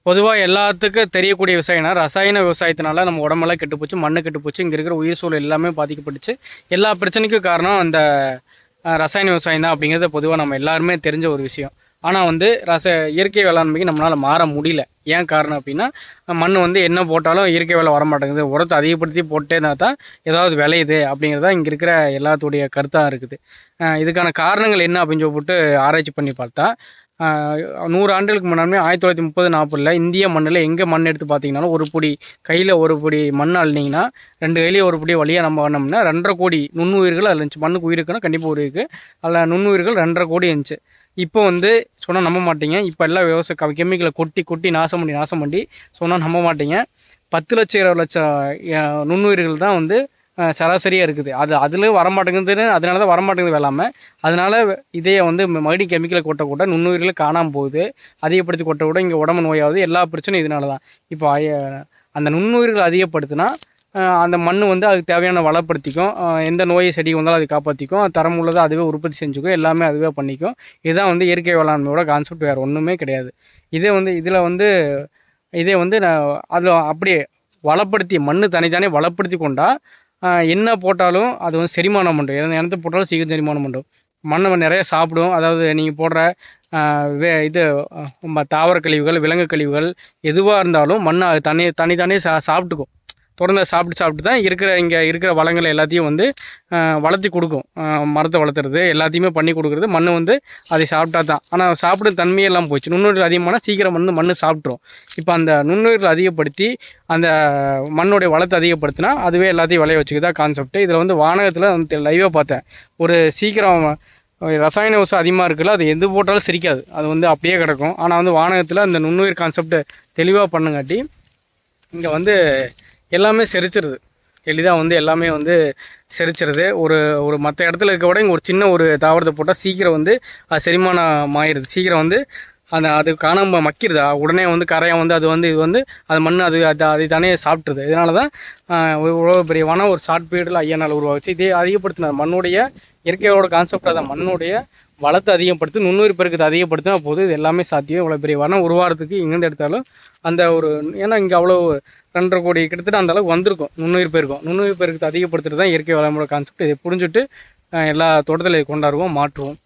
பொதுவா எல்லாத்துக்கும் தெரியக்கூடிய விஷயம்னா, ரசாயன விவசாயத்தினால நம்ம உடம்பெல்லாம் கெட்டுப்போச்சு, மண்ணு கெட்டுப்போச்சு, இங்க இருக்கிற உயிர் சூழல் எல்லாமே பாதிக்கப்பட்டுச்சு. எல்லா பிரச்சனைக்கும் காரணம் அந்த ரசாயன விவசாயம் தான் அப்படிங்கிறது பொதுவா நம்ம எல்லாருமே தெரிஞ்ச ஒரு விஷயம். ஆனா வந்து இயற்கை வேளாண்மைக்கு நம்மளால மாற முடியல. ஏன் காரணம் அப்படின்னா, மண் வந்து என்ன போட்டாலும் இயற்கை வேலை வரமாட்டேங்குது. உரத்த அதிகப்படுத்தி போட்டே இருந்தா தான் ஏதாவது விளையுது அப்படிங்கிறது தான் இங்க இருக்கிற எல்லாத்துடைய கருத்தா இருக்குது. இதுக்கான காரணங்கள் என்ன அப்படின்னு சொல்லிட்டு ஆராய்ச்சி பண்ணி பார்த்தா, 100 ஆண்டுகளுக்கு முன்னாடி 1930, 40ல இந்திய மண்ணுல எங்க மண் எடுத்து பார்த்தீங்கன்னாலும், ஒரு புடி கையில ஒரு புடி மண் அள்ளினீங்கன்னா, 2 கையிலயும் ஒரு புடி வழியா நம்ம பண்ணோம்னா 2 1/2 கோடி நுண்ணுயிர்கள் அதில இருந்துச்சு. மண்ணுக்கு உயிர் இருக்குன்னா கண்டிப்பா உயிர் இருக்கு. அதில நுண்ணுயிர்கள் 2 1/2 கோடி இருந்துச்சு. இப்போ வந்து சொன்னா நம்ப மாட்டீங்க. இப்ப எல்லாம் கெமிக்கல கொட்டி, கொட்டி நாசம் பண்ணி, நாசம் பண்ணி சொன்னா நம்ப மாட்டீங்க. 10,00,000 20,00,000 நுண்ணுயிர்கள் தான் வந்து சராசரியா இருக்குது. அதில வரமாட்டேங்குதுன்னு அதனால தான் வரமாட்டேங்குது வெள்ளாம. அதனால இதே வந்து மறுபடியும் கெமிக்கல கொட்ட, கொட்ட நுண்ணுயிர்கள் காணாம போகுது. அதிகப்படுத்தி கொட்ட கூட இங்க உடம்பு நோயாகுது. எல்லா பிரச்சனையும் இதனால தான். இப்போ அந்த நுண்ணுயிர்கள் அதிகப்படுத்தினா, அந்த மண் வந்து அதுக்கு தேவையான வளப்படுத்திக்கும். எந்த நோய் செடி வந்தாலும் அது காப்பாற்றிக்கும். தரம் உள்ளதை அதுவே உற்பத்தி செஞ்சுக்கும். எல்லாமே அதுவே பண்ணிக்கும். இதுதான் வந்து இயற்கை வேளாண்மையோட கான்செப்ட். வேறு ஒன்றுமே கிடையாது. இதே வந்து இதில் வந்து இதே வந்து நான் அதில் அப்படியே வளப்படுத்தி மண் தனித்தானே வளப்படுத்தி கொண்டா என்ன போட்டாலும் அது வந்து செரிமானம் பண்ணும். எந்த போட்டாலும் சீக்கிரம் செரிமானம் பண்ணும். மண்ணை நிறைய சாப்பிடும். அதாவது நீங்கள் போடுற இது தாவர கழிவுகள், விலங்கு கழிவுகள் எதுவாக இருந்தாலும் மண் அது தனித்தானே சாப்பிட்டுக்கும். தொடர்ந்து சாப்பிட்டு தான் இங்கே இருக்கிற வளங்களை எல்லாத்தையும் வந்து வளர்த்தி கொடுக்கும். மரத்தை வளர்த்துறது எல்லாத்தையுமே பண்ணி கொடுக்குறது மண் வந்து அதை சாப்பிட்டா தான். ஆனால் சாப்பிடும் தன்மையெல்லாம் போச்சு. நுண்ணுயிர்கள் அதிகமானால் சீக்கிரம் வந்து மண் சாப்பிட்ரும். இப்போ அந்த நுண்ணுயிர்கள் அதிகப்படுத்தி அந்த மண்ணுடைய வளத்தை அதிகப்படுத்தினா அதுவே எல்லாத்தையும் விளைய வச்சுக்குதான் கான்செப்ட். இதில் வந்து வானகத்தில் வந்து லைவாக பார்த்தேன். ஒரு சீக்கிரம் ரசாயன விவசாயம் அதிகமாக இருக்குல்ல, அது எது போட்டாலும் சிரிக்காது. அது வந்து அப்படியே கிடக்கும். ஆனால் வந்து வானகத்தில் அந்த நுண்ணுயிர் கான்செப்ட் தெளிவாக பண்ணுங்காட்டி இங்கே வந்து எல்லாமே செரிச்சிருது. எளிதாக வந்து எல்லாமே வந்து செரிச்சிருது. ஒரு ஒரு மற்ற இடத்துல இருக்க விட இங்கே ஒரு சின்ன ஒரு தாவரத்தை போட்டால் சீக்கிரம் வந்து அது செரிமானம் ஆயிடுது. சீக்கிரம் வந்து அது காணாமல் மக்கிடுது. உடனே வந்து கரையாக வந்து அது வந்து இது வந்து அது மண் அதை தானே சாப்பிட்ருது. இதனால தான் இவ்வளோ பெரிய வனம் ஒரு ஷார்ட் பீரியடில் 5 நாள் உருவாச்சு. இதே அதிகப்படுத்தின மண்ணுடைய இயற்கையோட கான்செப்ட் அதை மண்ணுடைய வளத்தை அதிகப்படுத்தி நுண்ணுயிர் பெருக்கத்தை அதிகப்படுத்தினா போது இது எல்லாமே சாத்தியம். இவ்வளோ பெரிய வனம் உருவாகிறதுக்கு எங்கேருந்து எடுத்தாலும் அந்த ஒரு ஏன்னா இங்கே அவ்வளோ 2 1/2 கோடி கிட்டத்தட்ட அந்த அளவுக்கு வந்திருக்கும் நுண்ணுயிர் பெருக்கம். நுண்ணுயிர் பெருக்கத்தை அதிகப்படுத்துறது தான் இயற்கை வளமோட கான்செப்ட். இதை புரிஞ்சுட்டு எல்லா தோட்டத்தில் கொண்டாடுவோம், மாற்றுவோம்.